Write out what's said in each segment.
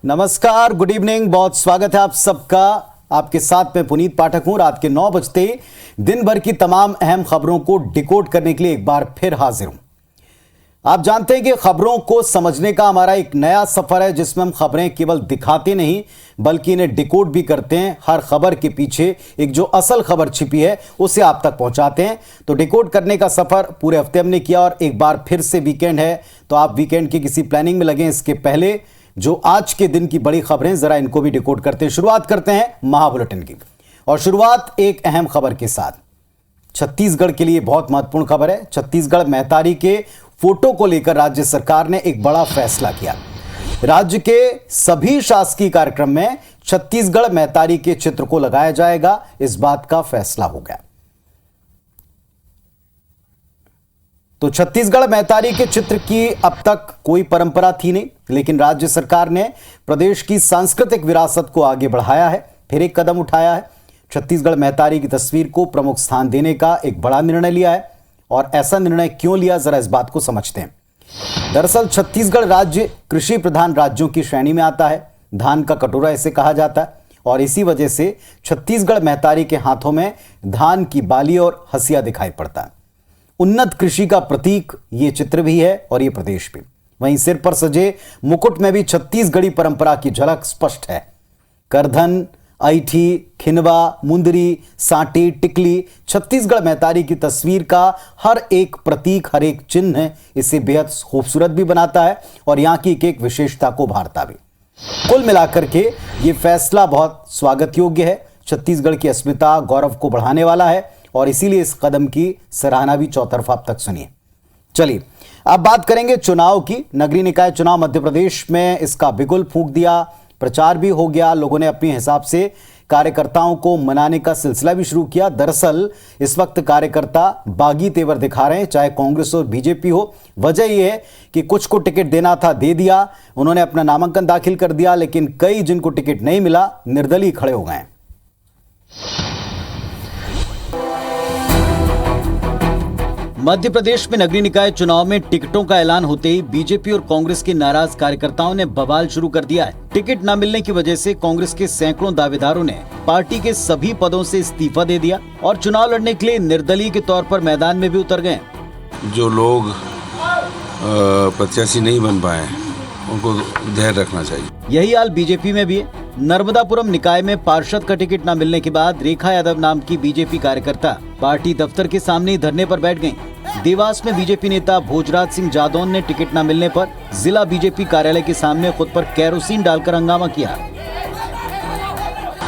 नमस्कार, good evening. बहुत स्वागत है आप सबका। आपके साथ में पुनीत पाठक हूं। रात के 9 बजते ही दिन भर की तमाम अहम खबरों को डिकोड करने के लिए एक बार फिर हाजिर हूं। आप जानते हैं कि खबरों को समझने का हमारा एक नया सफर है, जिसमें हम खबरें केवल दिखाते नहीं बल्कि इन्हें डिकोड भी करते हैं। हर खबर के पीछे एक जो असल खबर छिपी है उसे आप तक पहुंचाते हैं। तो डिकोड करने का सफर पूरे हफ्ते हमने किया और एक बार फिर से वीकेंड है, तो आप वीकेंड की किसी प्लानिंग में लगे। इसके पहले जो आज के दिन की बड़ी खबरें, जरा इनको भी डिकोड करते हैं। शुरुआत करते हैं महाबुलेटिन की, और शुरुआत एक अहम खबर के साथ। छत्तीसगढ़ के लिए बहुत महत्वपूर्ण खबर है। छत्तीसगढ़ महतारी के फोटो को लेकर राज्य सरकार ने एक बड़ा फैसला किया। राज्य के सभी शासकीय कार्यक्रम में छत्तीसगढ़ महतारी के चित्र को लगाया जाएगा, इस बात का फैसला हो गया। तो छत्तीसगढ़ महतारी के चित्र की अब तक कोई परंपरा थी नहीं, लेकिन राज्य सरकार ने प्रदेश की सांस्कृतिक विरासत को आगे बढ़ाया है, फिर एक कदम उठाया है। छत्तीसगढ़ महतारी की तस्वीर को प्रमुख स्थान देने का एक बड़ा निर्णय लिया है। और ऐसा निर्णय क्यों लिया, जरा इस बात को समझते हैं। दरअसल छत्तीसगढ़ राज्य कृषि प्रधान राज्यों की श्रेणी में आता है। धान का कटोरा इसे कहा जाता है, और इसी वजह से छत्तीसगढ़ महतारी के हाथों में धान की बाली और हंसिया दिखाई पड़ता है। उन्नत कृषि का प्रतीक ये चित्र भी है और ये प्रदेश भी। वहीं सिर पर सजे मुकुट में भी छत्तीसगढ़ी परंपरा की झलक स्पष्ट है। करधन, ऐठी, खिनवा, मुंदरी, सांटी, टिकली, छत्तीसगढ़ महतारी की तस्वीर का हर एक प्रतीक, हर एक चिन्ह इसे बेहद खूबसूरत भी बनाता है और यहाँ की एक एक विशेषता को उभारता भी। कुल मिलाकर के ये फैसला बहुत स्वागत योग्य है। छत्तीसगढ़ की अस्मिता, गौरव को बढ़ाने वाला है और इसीलिए इस कदम की सराहना भी चौतरफा अब तक सुनिए। चलिए अब बात करेंगे चुनाव की। नगरीय निकाय चुनाव मध्य प्रदेश में इसका बिगुल फूंक दिया, प्रचार भी हो गया। लोगों ने अपने हिसाब से कार्यकर्ताओं को मनाने का सिलसिला भी शुरू किया। दरअसल इस वक्त कार्यकर्ता बागी तेवर दिखा रहे हैं, चाहे कांग्रेस और बीजेपी हो। वजह यह है कि कुछ को टिकट देना था, दे दिया, उन्होंने अपना नामांकन दाखिल कर दिया, लेकिन कई जिनको टिकट नहीं मिला निर्दलीय खड़े हो गए। मध्य प्रदेश में नगरीय निकाय चुनाव में टिकटों का ऐलान होते ही बीजेपी और कांग्रेस के नाराज कार्यकर्ताओं ने बवाल शुरू कर दिया है। टिकट न मिलने की वजह से कांग्रेस के सैकड़ों दावेदारों ने पार्टी के सभी पदों से इस्तीफा दे दिया और चुनाव लड़ने के लिए निर्दलीय के तौर पर मैदान में भी उतर गए। जो लोग प्रत्याशी नहीं बन पाए उनको धैर्य रखना चाहिए। यही हाल बीजेपी में भी है। नर्मदापुरम निकाय में पार्षद का टिकट न मिलने के बाद रेखा यादव नाम की बीजेपी कार्यकर्ता पार्टी दफ्तर के सामने ही धरने पर बैठ गईं। देवास में बीजेपी नेता भोजराज सिंह जादौन ने टिकट न मिलने पर जिला बीजेपी कार्यालय के सामने खुद पर केरोसिन डालकर हंगामा किया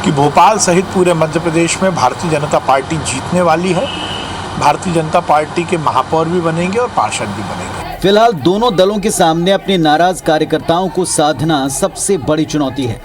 कि भोपाल सहित पूरे मध्य प्रदेश में भारतीय जनता पार्टी जीतने वाली है। भारतीय जनता पार्टी के महापौर भी बनेंगे और पार्षद भी बनेंगे। फिलहाल दोनों दलों के सामने अपने नाराज कार्यकर्ताओं को साधना सबसे बड़ी चुनौती है।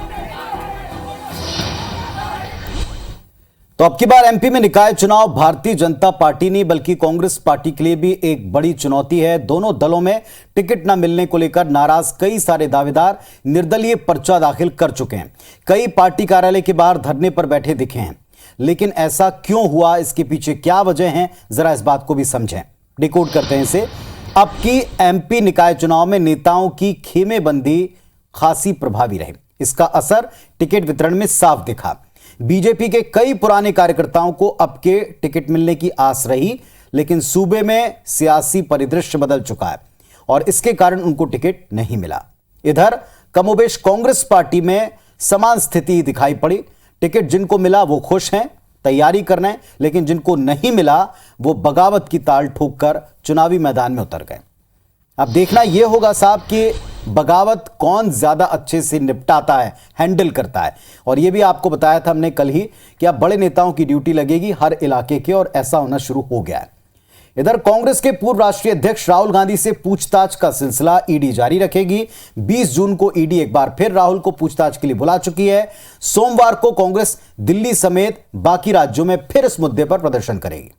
तो अब की बार एमपी में निकाय चुनाव भारतीय जनता पार्टी नहीं बल्कि कांग्रेस पार्टी के लिए भी एक बड़ी चुनौती है। दोनों दलों में टिकट न मिलने को लेकर नाराज कई सारे दावेदार निर्दलीय पर्चा दाखिल कर चुके हैं। कई पार्टी कार्यालय के बाहर धरने पर बैठे दिखे हैं। लेकिन ऐसा क्यों हुआ, इसके पीछे क्या वजह है, जरा इस बात को भी समझें। डिकोड करते हैं इसे। अब की एमपी निकाय चुनाव में नेताओं की खेमेबंदी खासी प्रभावी रही। इसका असर टिकट वितरण में साफ दिखा। बीजेपी के कई पुराने कार्यकर्ताओं को अब के टिकट मिलने की आस रही, लेकिन सूबे में सियासी परिदृश्य बदल चुका है और इसके कारण उनको टिकट नहीं मिला। इधर कमोबेश कांग्रेस पार्टी में समान स्थिति दिखाई पड़ी। टिकट जिनको मिला वो खुश हैं, तैयारी कर रहे हैं, लेकिन जिनको नहीं मिला वो बगावत की ताल ठोककर चुनावी मैदान में उतर गए। अब देखना यह होगा साहब कि बगावत कौन ज्यादा अच्छे से निपटाता है, हैंडल करता है। और यह भी आपको बताया था हमने कल ही कि अब बड़े नेताओं की ड्यूटी लगेगी हर इलाके के, और ऐसा होना शुरू हो गया है। इधर कांग्रेस के पूर्व राष्ट्रीय अध्यक्ष राहुल गांधी से पूछताछ का सिलसिला ईडी जारी रखेगी। 20 जून को ईडी एक बार फिर राहुल को पूछताछ के लिए बुला चुकी है। सोमवार को कांग्रेस दिल्ली समेत बाकी राज्यों में फिर इस मुद्दे पर प्रदर्शन करेगी।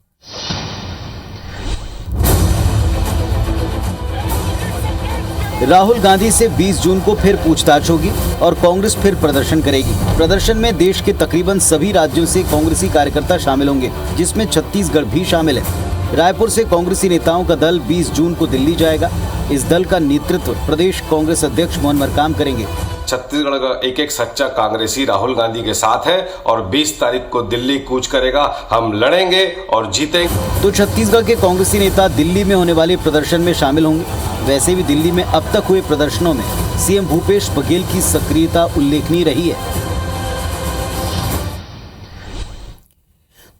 राहुल गांधी से 20 जून को फिर पूछताछ होगी और कांग्रेस फिर प्रदर्शन करेगी। प्रदर्शन में देश के तकरीबन सभी राज्यों से कांग्रेसी कार्यकर्ता शामिल होंगे, जिसमें छत्तीसगढ़ भी शामिल है। रायपुर से कांग्रेसी नेताओं का दल 20 जून को दिल्ली जाएगा। इस दल का नेतृत्व प्रदेश कांग्रेस अध्यक्ष मोहन मरकाम करेंगे। छत्तीसगढ़ का एक एक सच्चा कांग्रेसी राहुल गांधी के साथ है और 20 तारीख को दिल्ली कूच करेगा। हम लड़ेंगे और जीतेंगे। तो छत्तीसगढ़ के कांग्रेसी नेता दिल्ली में होने वाले प्रदर्शन में शामिल होंगे। वैसे भी दिल्ली में अब तक हुए प्रदर्शनों में सीएम भूपेश बघेल की सक्रियता उल्लेखनीय रही है।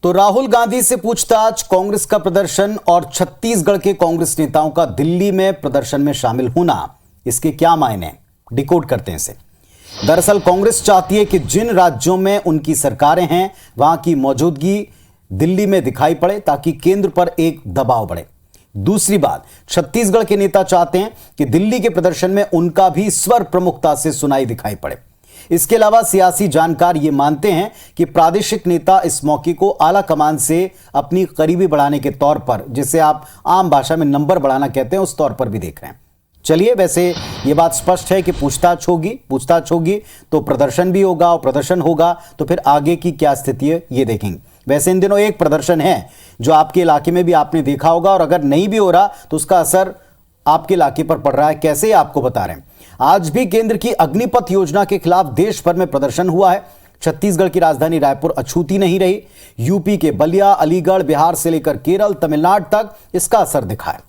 तो राहुल गांधी से पूछताछ, कांग्रेस का प्रदर्शन और छत्तीसगढ़ के कांग्रेस नेताओं का दिल्ली में प्रदर्शन में शामिल होना, इसके क्या मायने, डिकोड करते हैं इसे। दरअसल कांग्रेस चाहती है कि जिन राज्यों में उनकी सरकारें हैं वहां की मौजूदगी दिल्ली में दिखाई पड़े ताकि केंद्र पर एक दबाव बढ़े। दूसरी बात, छत्तीसगढ़ के नेता चाहते हैं कि दिल्ली के प्रदर्शन में उनका भी स्वर प्रमुखता से सुनाई दिखाई पड़े। इसके अलावा सियासी जानकार ये मानते हैं कि प्रादेशिक नेता इस मौके को आला कमान से अपनी करीबी बढ़ाने के तौर पर, जिसे आप आम भाषा में नंबर बढ़ाना कहते हैं, उस तौर पर भी देख रहे हैं। चलिए, वैसे ये बात स्पष्ट है कि पूछताछ होगी तो प्रदर्शन भी होगा, और प्रदर्शन होगा तो फिर आगे की क्या स्थिति है ये देखेंगे। वैसे इन दिनों एक प्रदर्शन है जो आपके इलाके में भी आपने देखा होगा, और अगर नहीं भी हो रहा तो उसका असर आपके इलाके पर पड़ रहा है। कैसे, आपको बता रहे हैं। आज भी केंद्र की अग्निपथ योजना के खिलाफ देश भर में प्रदर्शन हुआ है। छत्तीसगढ़ की राजधानी रायपुर अछूती नहीं रही। यूपी के बलिया, अलीगढ़, बिहार से लेकर केरल, तमिलनाडु तक इसका असर दिखा है।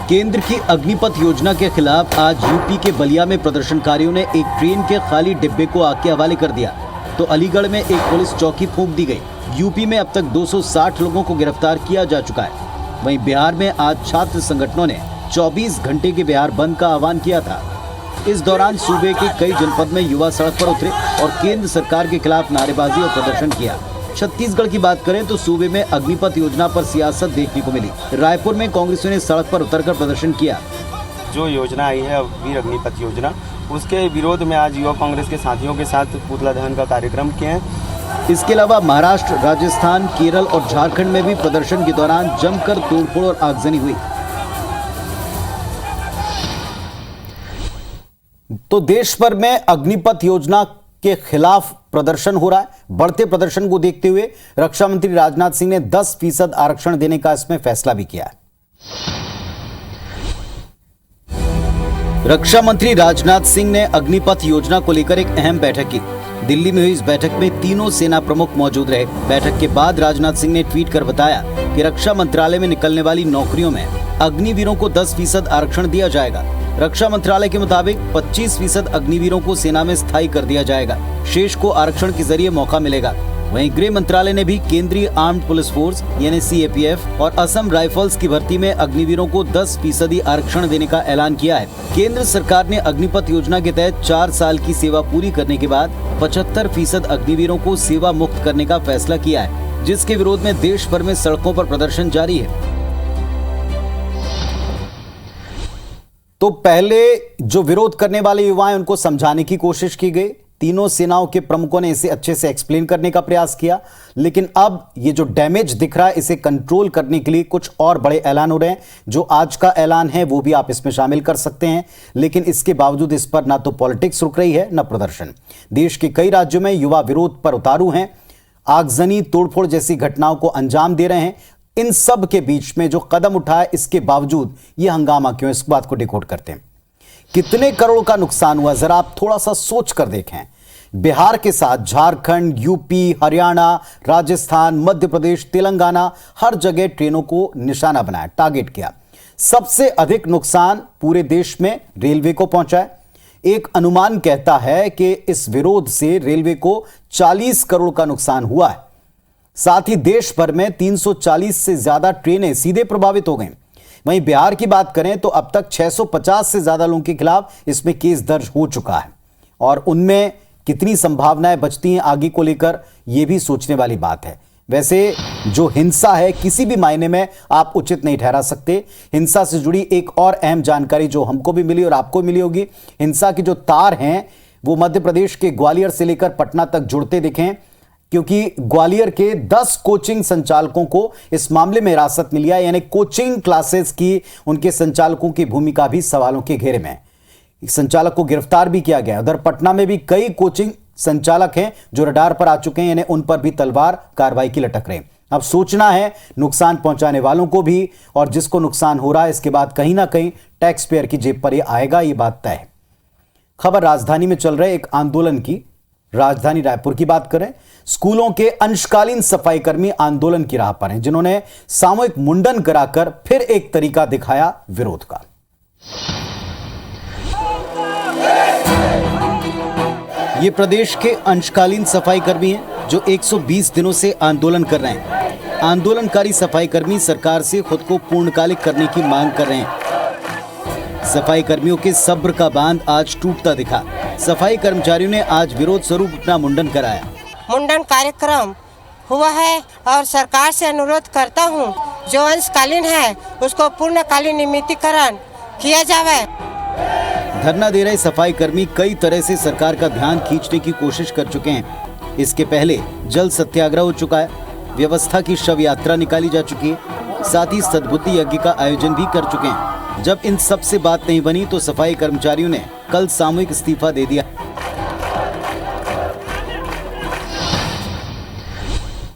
केंद्र की अग्निपथ योजना के खिलाफ आज यूपी के बलिया में प्रदर्शनकारियों ने एक ट्रेन के खाली डिब्बे को आग के हवाले कर दिया, तो अलीगढ़ में एक पुलिस चौकी फूंक दी गई। यूपी में अब तक 260 लोगों को गिरफ्तार किया जा चुका है। वहीं बिहार में आज छात्र संगठनों ने 24 घंटे के बिहार बंद का आह्वान किया था। इस दौरान सूबे के कई जनपद में युवा सड़क पर उतरे और केंद्र सरकार के खिलाफ नारेबाजी और प्रदर्शन किया। छत्तीसगढ़ की बात करें तो सूबे में अग्निपथ योजना पर सियासत देखने को मिली। रायपुर में कांग्रेसियों ने सड़क पर उतरकर प्रदर्शन किया। जो योजना आई है वीर अग्निपथ योजना, उसके विरोध में आज युवा कांग्रेस के साथियों के साथ पुतला दहन का कार्यक्रम किए हैं। इसके अलावा महाराष्ट्र, राजस्थान, केरल और झारखंड में भी प्रदर्शन के दौरान जमकर तोड़फोड़ और आगजनी हुई। तो देश भर में अग्निपथ योजना के खिलाफ प्रदर्शन हो रहा है। बढ़ते प्रदर्शन को देखते हुए रक्षा मंत्री राजनाथ सिंह ने 10% आरक्षण देने का इसमें फैसला भी किया है। रक्षा मंत्री राजनाथ सिंह ने अग्निपथ योजना को लेकर एक अहम बैठक की। दिल्ली में हुई इस बैठक में तीनों सेना प्रमुख मौजूद रहे। बैठक के बाद राजनाथ सिंह ने ट्वीट कर बताया कि रक्षा मंत्रालय में निकलने वाली नौकरियों में अग्निवीरों को 10% आरक्षण दिया जाएगा। रक्षा मंत्रालय के मुताबिक 25% अग्निवीरों को सेना में स्थायी कर दिया जाएगा। शेष को आरक्षण के जरिए मौका मिलेगा। वहीं गृह मंत्रालय ने भी केंद्रीय आर्म्ड पुलिस फोर्स यानी सीएपीएफ और असम राइफल्स की भर्ती में अग्निवीरों को 10% आरक्षण देने का ऐलान किया है। केंद्र सरकार ने अग्निपथ योजना के तहत 4 साल की सेवा पूरी करने के बाद 75% अग्निवीरों को सेवा मुक्त करने का फैसला किया है, जिसके विरोध में देश भर में सड़कों पर प्रदर्शन जारी है। तो पहले जो विरोध करने वाले युवा हैं उनको समझाने की कोशिश की गई। तीनों सेनाओं के प्रमुखों ने इसे अच्छे से एक्सप्लेन करने का प्रयास किया, लेकिन अब ये जो डैमेज दिख रहा है इसे कंट्रोल करने के लिए कुछ और बड़े ऐलान हो रहे हैं। जो आज का ऐलान है वो भी आप इसमें शामिल कर सकते हैं, लेकिन इसके बावजूद इस पर ना तो पॉलिटिक्स रुक रही है, ना प्रदर्शन। देश के कई राज्यों में युवा विरोध पर उतारू हैं, आगजनी, तोड़फोड़ जैसी घटनाओं को अंजाम दे रहे हैं। इन सब के बीच में जो कदम उठाए, इसके बावजूद ये हंगामा क्यों, इस बात को डिकोड करते हैं। कितने करोड़ का नुकसान हुआ, जरा आप थोड़ा सा सोच कर देखें। बिहार के साथ झारखंड, यूपी, हरियाणा, राजस्थान, मध्य प्रदेश, तेलंगाना, हर जगह ट्रेनों को निशाना बनाया, टारगेट किया। सबसे अधिक नुकसान पूरे देश में रेलवे को पहुंचा है। एक अनुमान कहता है कि इस विरोध से रेलवे को 40 करोड़ का नुकसान हुआ है। साथ ही देश भर में 340 से ज्यादा ट्रेनें सीधे प्रभावित हो गई। वहीं बिहार की बात करें तो अब तक 650 से ज्यादा लोगों के खिलाफ इसमें केस दर्ज हो चुका है, और उनमें कितनी संभावनाएं बचती हैं आगे को लेकर, यह भी सोचने वाली बात है। वैसे जो हिंसा है किसी भी मायने में आप उचित नहीं ठहरा सकते। हिंसा से जुड़ी एक और अहम जानकारी जो हमको भी मिली और आपको मिली होगी, हिंसा के जो तार हैं वो मध्य प्रदेश के ग्वालियर से लेकर पटना तक जुड़ते दिखे, क्योंकि ग्वालियर के 10 कोचिंग संचालकों को इस मामले में हिरासत मिली है। यानी कोचिंग क्लासेस की उनके संचालकों की भूमिका भी सवालों के घेरे में है। संचालक को गिरफ्तार भी किया गया। उधर पटना में भी कई कोचिंग संचालक हैं जो रडार पर आ चुके हैं, यानी उन पर भी तलवार कार्रवाई की लटक रहे हैं। अब सोचना है नुकसान पहुंचाने वालों को भी, और जिसको नुकसान हो रहा है इसके बाद कहीं ना कहीं टैक्स पेयर की जेब पर ये आएगा, ये बात तय है। खबर राजधानी में चल रहे एक आंदोलन की। राजधानी रायपुर की बात करें, स्कूलों के अंशकालीन सफाई कर्मी आंदोलन की राह पर हैं, जिन्होंने सामूहिक मुंडन कराकर फिर एक तरीका दिखाया विरोध का। ये प्रदेश के अंशकालीन सफाई कर्मी हैं जो 120 दिनों से आंदोलन कर रहे हैं। आंदोलनकारी सफाई कर्मी सरकार से खुद को पूर्णकालिक करने की मांग कर रहे हैं। सफाई कर्मियों के सब्र का बांध आज टूटता दिखा। सफाई कर्मचारियों ने आज विरोध स्वरूप अपना मुंडन कराया। मुंडन कार्यक्रम हुआ है और सरकार से अनुरोध करता हूं, जो अंशकालीन है उसको पूर्णकालीन नियमितीकरण किया जाए। धरना दे रहे सफाई कर्मी कई तरह से सरकार का ध्यान खींचने की कोशिश कर चुके हैं। इसके पहले जल सत्याग्रह हो चुका है, व्यवस्था की शव यात्रा निकाली जा चुकी है, साथ ही सद्बुद्धि यज्ञ का आयोजन भी कर चुके हैं। जब इन सब से बात नहीं बनी तो सफाई कर्मचारियों ने कल सामूहिक इस्तीफा दे दिया।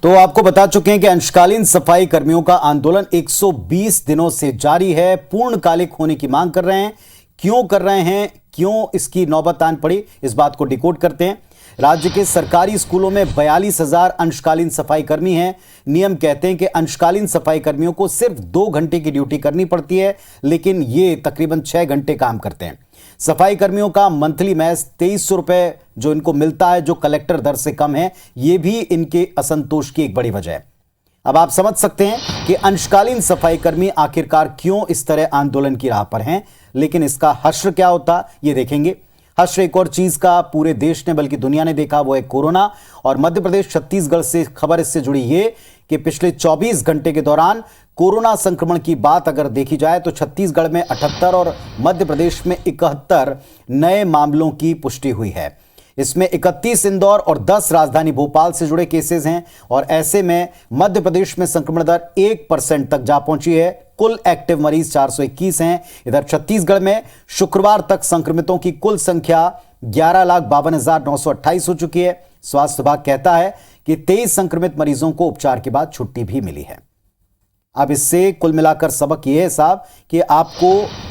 तो आपको बता चुके हैं कि अंशकालीन सफाई कर्मियों का आंदोलन 120 दिनों से जारी है। पूर्णकालिक होने की मांग कर रहे हैं। क्यों कर रहे हैं, क्यों इसकी नौबत आन पड़ी, इस बात को डिकोड करते हैं। राज्य के सरकारी स्कूलों में 42,000 अंशकालीन सफाई कर्मी हैं। नियम कहते हैं कि अंशकालीन सफाई कर्मियों को सिर्फ 2 घंटे की ड्यूटी करनी पड़ती है, लेकिन ये तकरीबन 6 घंटे काम करते हैं। सफाई कर्मियों का मंथली मैस 2300 रुपए जो इनको मिलता है, जो कलेक्टर दर से कम है, ये भी इनके असंतोष की एक बड़ी वजह है। अब आप समझ सकते हैं कि अंशकालीन सफाई कर्मी आखिरकार क्यों इस तरह आंदोलन की राह पर हैं। लेकिन इसका हश्र क्या होता, ये देखेंगे। हश्र एक और चीज का पूरे देश ने बल्कि दुनिया ने देखा, वो है कोरोना। और मध्य प्रदेश छत्तीसगढ़ से खबर इससे जुड़ी ये कि पिछले 24 घंटे के दौरान कोरोना संक्रमण की बात अगर देखी जाए तो छत्तीसगढ़ में 78 और मध्य प्रदेश में 71 नए मामलों की पुष्टि हुई है। इसमें 31 इंदौर और 10 राजधानी भोपाल से जुड़े केसेस हैं। और ऐसे में मध्य प्रदेश में संक्रमण दर 1% तक जा पहुंची है। कुल एक्टिव मरीज 421 हैं। इधर छत्तीसगढ़ में शुक्रवार तक संक्रमितों की कुल संख्या 11,52,928 हो चुकी है। स्वास्थ्य विभाग कहता है कि 23 संक्रमित मरीजों को उपचार के बाद छुट्टी भी मिली है। अब इससे कुल मिलाकर सबक यह है साहब कि आपको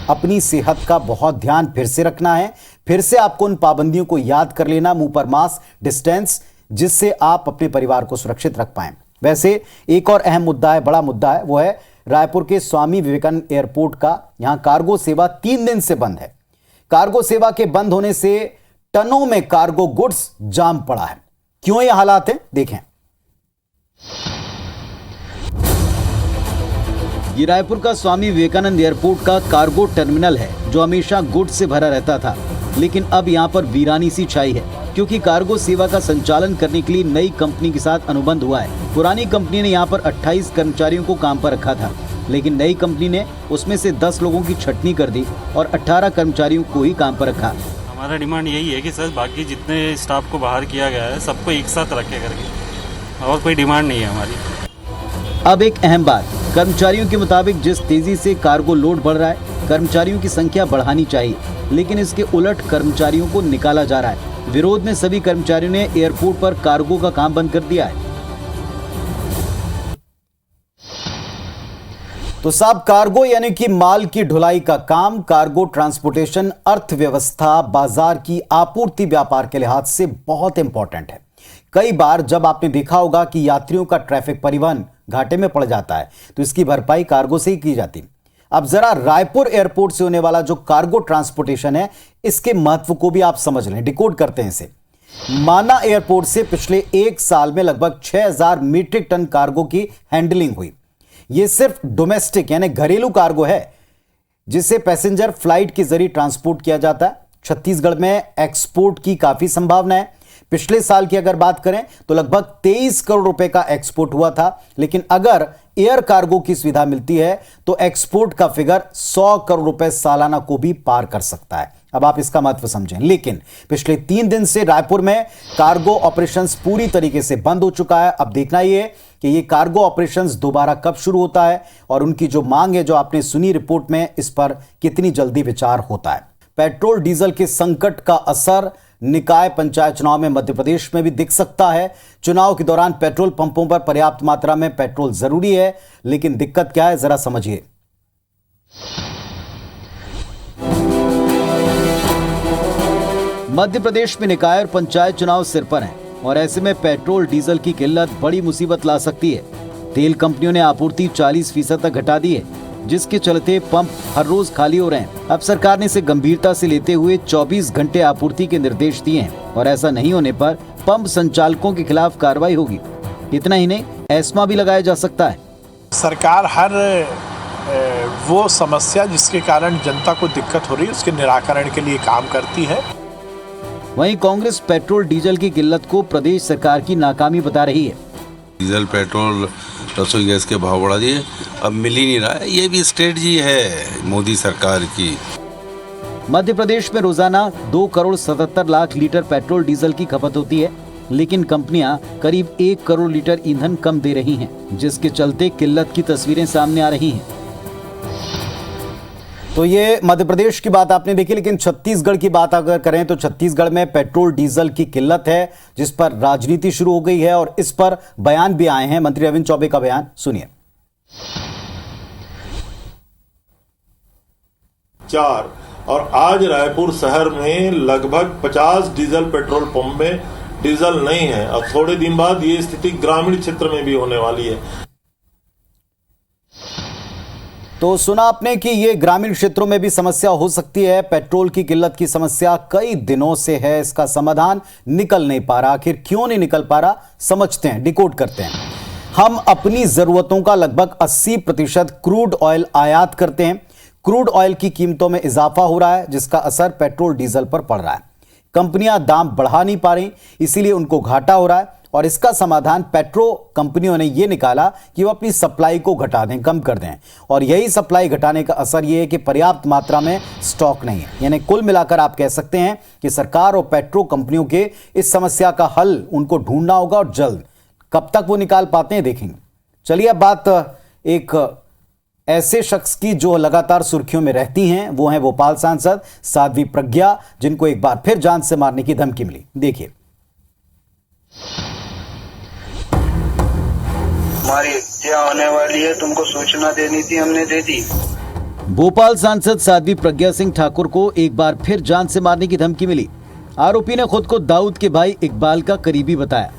अपनी सेहत का बहुत ध्यान फिर से रखना है। फिर से आपको उन पाबंदियों को याद कर लेना, मुंह पर मास्क, डिस्टेंस, जिससे आप अपने परिवार को सुरक्षित रख पाएं। वैसे एक और अहम मुद्दा है, बड़ा मुद्दा है, वो है रायपुर के स्वामी विवेकानंद एयरपोर्ट का। यहां कार्गो सेवा 3 दिन से बंद है। कार्गो सेवा के बंद होने से टनों में कार्गो गुड्स जाम पड़ा है। क्यों ये हालात हैं, देखें। ये रायपुर का स्वामी विवेकानंद एयरपोर्ट का कार्गो टर्मिनल है, जो हमेशा गुड्स से भरा रहता था। लेकिन अब यहां पर वीरानी सी छाई है, क्योंकि कार्गो सेवा का संचालन करने के लिए नई कंपनी के साथ अनुबंध हुआ है। पुरानी कंपनी ने यहां पर 28 कर्मचारियों को काम पर रखा था, लेकिन नई कंपनी ने उसमें से 10 लोगों की छटनी कर दी और 18 कर्मचारियों को ही काम पर रखा। हमारा डिमांड यही है कि सर बाकी जितने स्टाफ को बाहर किया गया है सबको एक साथ रखे करके, और कोई डिमांड नहीं है हमारी। अब एक अहम बात, कर्मचारियों के मुताबिक जिस तेजी से कार्गो लोड बढ़ रहा है, कर्मचारियों की संख्या बढ़ानी चाहिए, लेकिन इसके उलट कर्मचारियों को निकाला जा रहा है। विरोध में सभी कर्मचारियों ने एयरपोर्ट पर कार्गो का काम बंद कर दिया है। तो साहब, कार्गो यानी कि माल की ढुलाई का काम, कार्गो ट्रांसपोर्टेशन अर्थव्यवस्था, बाजार की आपूर्ति, व्यापार के लिहाज से बहुत इंपॉर्टेंट है। कई बार जब आपने देखा होगा कि यात्रियों का ट्रैफिक परिवहन घाटे में पड़ जाता है, तो इसकी भरपाई कार्गो से ही की जाती। अब जरा रायपुर एयरपोर्ट से होने वाला जो कार्गो ट्रांसपोर्टेशन है, इसके महत्व को भी आप समझ लें, डिकोड करते हैं इसे। माना एयरपोर्ट से पिछले 1 साल में लगभग 6,000 मीट्रिक टन कार्गो की हैंडलिंग हुई। यह सिर्फ डोमेस्टिक यानी घरेलू कार्गो है, जिसे पैसेंजर फ्लाइट के जरिए ट्रांसपोर्ट किया जाता है। छत्तीसगढ़ में एक्सपोर्ट की काफी संभावना है। पिछले साल की अगर बात करें तो लगभग 23 करोड़ रुपए का एक्सपोर्ट हुआ था। लेकिन अगर एयर कार्गो की सुविधा मिलती है तो एक्सपोर्ट का फिगर 100 करोड़ रुपए सालाना को भी पार कर सकता है। अब आप इसका महत्व समझें। लेकिन पिछले 3 दिन से रायपुर में कार्गो ऑपरेशंस पूरी तरीके से बंद हो चुका है। अब देखना यह है कि ये कार्गो ऑपरेशंस दोबारा कब शुरू होता है, और उनकी जो मांग है, जो आपने सुनी रिपोर्ट में, इस पर कितनी जल्दी विचार होता है। पेट्रोल डीजल के संकट का असर निकाय पंचायत चुनाव में मध्य प्रदेश में भी दिख सकता है। चुनाव के दौरान पेट्रोल पंपों पर पर्याप्त मात्रा में पेट्रोल जरूरी है, लेकिन दिक्कत क्या है जरा समझिए। मध्य प्रदेश में निकाय और पंचायत चुनाव सिर पर हैं और ऐसे में पेट्रोल डीजल की किल्लत बड़ी मुसीबत ला सकती है। तेल कंपनियों ने आपूर्ति 40% तक घटा दी है, जिसके चलते पंप हर रोज खाली हो रहे हैं। अब सरकार ने इसे गंभीरता से लेते हुए 24 घंटे आपूर्ति के निर्देश दिए हैं और ऐसा नहीं होने पर पंप संचालकों के खिलाफ कार्रवाई होगी। इतना ही नहीं, एस्मा भी लगाया जा सकता है। सरकार हर वो समस्या जिसके कारण जनता को दिक्कत हो रही है उसके निराकरण के लिए काम करती है। वहीं कांग्रेस पेट्रोल डीजल की किल्लत को प्रदेश सरकार की नाकामी बता रही है। डीजल पेट्रोल रसोई गैस के भाव बढ़ा दिए, अब मिल ही नहीं रहा है। ये भी स्ट्रेटजी है मोदी सरकार की। मध्य प्रदेश में रोजाना 2,77,00,000 लीटर पेट्रोल डीजल की खपत होती है, लेकिन कंपनियां करीब 1 करोड़ लीटर ईंधन कम दे रही हैं, जिसके चलते किल्लत की तस्वीरें सामने आ रही हैं। तो ये मध्य प्रदेश की बात आपने देखी, लेकिन छत्तीसगढ़ की बात अगर करें तो छत्तीसगढ़ में पेट्रोल डीजल की किल्लत है, जिस पर राजनीति शुरू हो गई है और इस पर बयान भी आए हैं। मंत्री रविंद्र चौबे का बयान सुनिए। 4 और आज रायपुर शहर में लगभग 50 डीजल पेट्रोल पंप में डीजल नहीं है और थोड़े दिन बाद ये स्थिति ग्रामीण क्षेत्र में भी होने वाली है। तो सुना आपने कि ये ग्रामीण क्षेत्रों में भी समस्या हो सकती है। पेट्रोल की किल्लत की समस्या कई दिनों से है, इसका समाधान निकल नहीं पा रहा। आखिर क्यों नहीं निकल पा रहा, समझते हैं, डिकोड करते हैं। हम अपनी जरूरतों का लगभग 80% क्रूड ऑयल आयात करते हैं। क्रूड ऑयल की कीमतों में इजाफा हो रहा है, जिसका असर पेट्रोल डीजल पर पड़ रहा है। कंपनियां दाम बढ़ा नहीं पा रही, इसीलिए उनको घाटा हो रहा है और इसका समाधान पेट्रो कंपनियों ने यह निकाला कि वो अपनी सप्लाई को घटा दें, कम कर दें। और यही सप्लाई घटाने का असर यह है कि पर्याप्त मात्रा में स्टॉक नहीं है। यानी कुल मिलाकर आप कह सकते हैं कि सरकार और पेट्रो कंपनियों के इस समस्या का हल उनको ढूंढना होगा और जल्द। कब तक वो निकाल पाते हैं देखेंगे। चलिए अब बात एक ऐसे शख्स की जो लगातार सुर्खियों में रहती हैं, वो है भोपाल सांसद साध्वी प्रज्ञा, जिनको एक बार फिर जान से मारने की धमकी मिली। देखिए। हमारी हत्या होने वाली है, तुमको सूचना देनी थी, हमने दे दी। भोपाल सांसद साध्वी प्रज्ञा सिंह ठाकुर को एक बार फिर जान से मारने की धमकी मिली। आरोपी ने खुद को दाऊद के भाई इकबाल का करीबी बताया,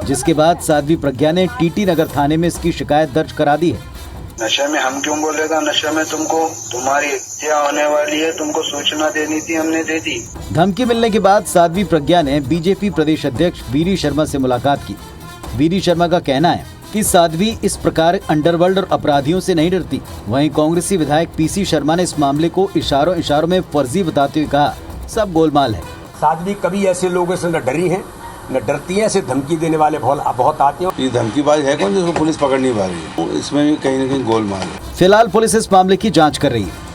जिसके बाद साध्वी प्रज्ञा ने टीटी नगर थाने में इसकी शिकायत दर्ज करा दी है। नशे में हम क्यों बोलेगा, नशे में तुमको, तुम्हारी हत्या होने वाली है, तुमको सूचना देनी थी, हमने दे दी। धमकी मिलने के बाद साध्वी प्रज्ञा ने बीजेपी प्रदेश अध्यक्ष वीरी शर्मा से मुलाकात की। वीरी शर्मा का कहना है कि साध्वी इस प्रकार अंडरवर्ल्ड और अपराधियों से नहीं डरती। वहीं कांग्रेसी विधायक पीसी शर्मा ने इस मामले को इशारों में फर्जी बताते हुए कहा, सब गोलमाल है। साध्वी कभी ऐसे लोगों से न डरी है न डरती है, ऐसे धमकी देने वाले बहुत आते हैं। ये धमकीबाज है कौन जिसको पुलिस पकड़ नहीं पा रही है? इसमें भी कहीं न कहीं गोलमाल है। फिलहाल पुलिस इस मामले की जांच कर रही है।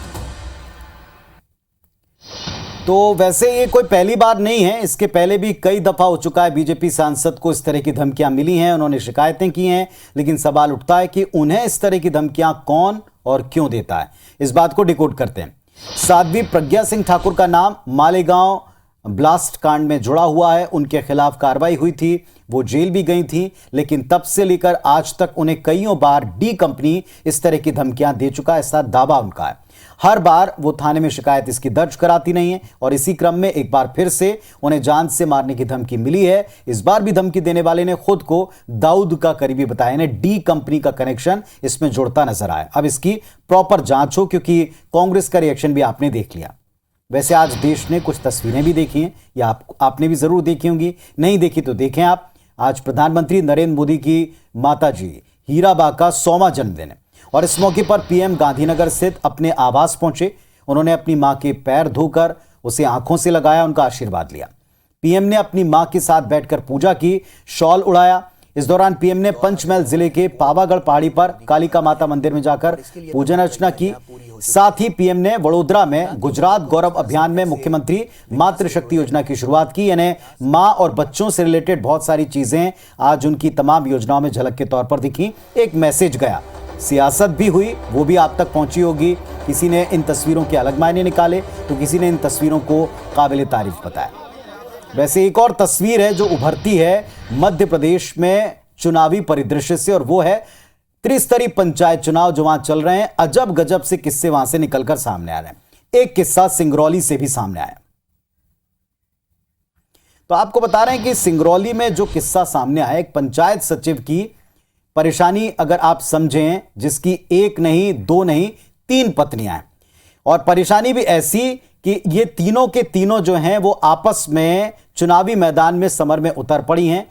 तो वैसे ये कोई पहली बार नहीं है, इसके पहले भी कई दफा हो चुका है। बीजेपी सांसद को इस तरह की धमकियां मिली हैं, उन्होंने शिकायतें की हैं, लेकिन सवाल उठता है कि उन्हें इस तरह की धमकियां कौन और क्यों देता है। इस बात को डिकोड करते हैं। साध्वी प्रज्ञा सिंह ठाकुर का नाम मालेगांव ब्लास्ट कांड में जुड़ा हुआ है। उनके खिलाफ कार्रवाई हुई थी, वो जेल भी गई थी, लेकिन तब से लेकर आज तक उन्हें कईयों बार डी कंपनी इस तरह की धमकियां दे चुका है, ऐसा दावा उनका है। हर बार वो थाने में शिकायत इसकी दर्ज कराती नहीं है और इसी क्रम में एक बार फिर से उन्हें जान से मारने की धमकी मिली है। इस बार भी धमकी देने वाले ने खुद को दाऊद का करीबी बताया, ने डी कंपनी का कनेक्शन इसमें जुड़ता नजर आया। अब इसकी प्रॉपर जांच हो, क्योंकि कांग्रेस का रिएक्शन भी आपने देख लिया। वैसे आज देश ने कुछ तस्वीरें भी देखी हैं, या आपने भी जरूर देखी होंगी, नहीं देखी तो देखें आप। आज प्रधानमंत्री नरेंद्र मोदी की माताजी हीराबा का 100वां जन्मदिन है और इस मौके पर पीएम गांधीनगर स्थित अपने आवास पहुंचे। उन्होंने अपनी मां के पैर धोकर उसे आंखों से लगाया, उनका आशीर्वाद लिया। पीएम ने अपनी मां के साथ बैठकर पूजा की, शॉल उड़ाया। इस दौरान पीएम ने पंचमहल जिले के पावागढ़ पहाड़ी पर कालिका माता मंदिर में जाकर पूजन अर्चना की। साथ ही पीएम ने वडोदरा में गुजरात गौरव अभियान में मुख्यमंत्री मातृशक्ति योजना की शुरुआत की। यानी मां और बच्चों से रिलेटेड बहुत सारी चीजें आज उनकी तमाम योजनाओं में झलक के तौर पर दिखी। एक मैसेज गया, सियासत भी हुई, वो भी आप तक पहुंची होगी। किसी ने इन तस्वीरों के अलग मायने निकाले तो किसी ने इन तस्वीरों को काबिल तारीफ बताया। वैसे एक और तस्वीर है जो उभरती है मध्य प्रदेश में चुनावी परिदृश्य से, और वो है त्रिस्तरीय पंचायत चुनाव जो वहां चल रहे हैं। अजब गजब से किस्से वहां से निकलकर सामने आ रहे हैं। एक किस्सा सिंगरौली से भी सामने आया। तो आपको बता रहे हैं कि सिंगरौली में जो किस्सा सामने आया, एक पंचायत सचिव की परेशानी अगर आप समझें, जिसकी एक नहीं, दो नहीं, 3 पत्नियां हैं, और परेशानी भी ऐसी कि ये तीनों के तीनों जो हैं वो आपस में चुनावी मैदान में समर में उतर पड़ी हैं।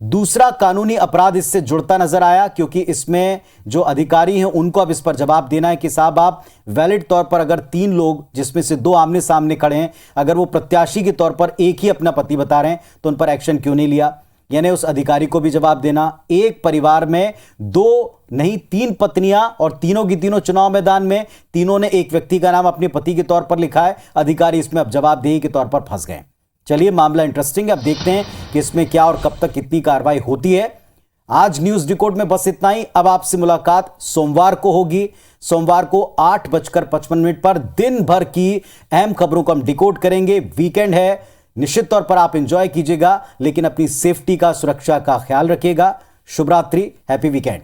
दूसरा कानूनी अपराध इससे जुड़ता नजर आया, क्योंकि इसमें जो अधिकारी हैं उनको अब इस पर जवाब देना है कि साहब आप वैलिड तौर पर अगर 3 लोग जिसमें से 2 आमने सामने खड़े हैं, अगर वो प्रत्याशी के तौर पर एक ही अपना पति बता रहे हैं तो उन पर एक्शन क्यों नहीं लिया। यानी उस अधिकारी को भी जवाब देना। एक परिवार में 2 नहीं 3 पत्नियां और तीनों की तीनों चुनाव मैदान में, तीनों ने एक व्यक्ति का नाम अपने पति के तौर पर लिखा है। अधिकारी इसमें अब जवाबदेही के तौर पर फंस गए। चलिए, मामला इंटरेस्टिंग है, अब देखते हैं कि इसमें क्या और कब तक कितनी कार्रवाई होती है। आज न्यूज डिकोड में बस इतना ही। अब आपसे मुलाकात सोमवार को होगी। सोमवार को 8:55 पर दिन भर की अहम खबरों को हम डिकोड करेंगे। वीकेंड है, निश्चित तौर पर आप एंजॉय कीजिएगा, लेकिन अपनी सेफ्टी का, सुरक्षा का ख्याल रखिएगा। शुभ रात्रि, हैप्पी वीकेंड।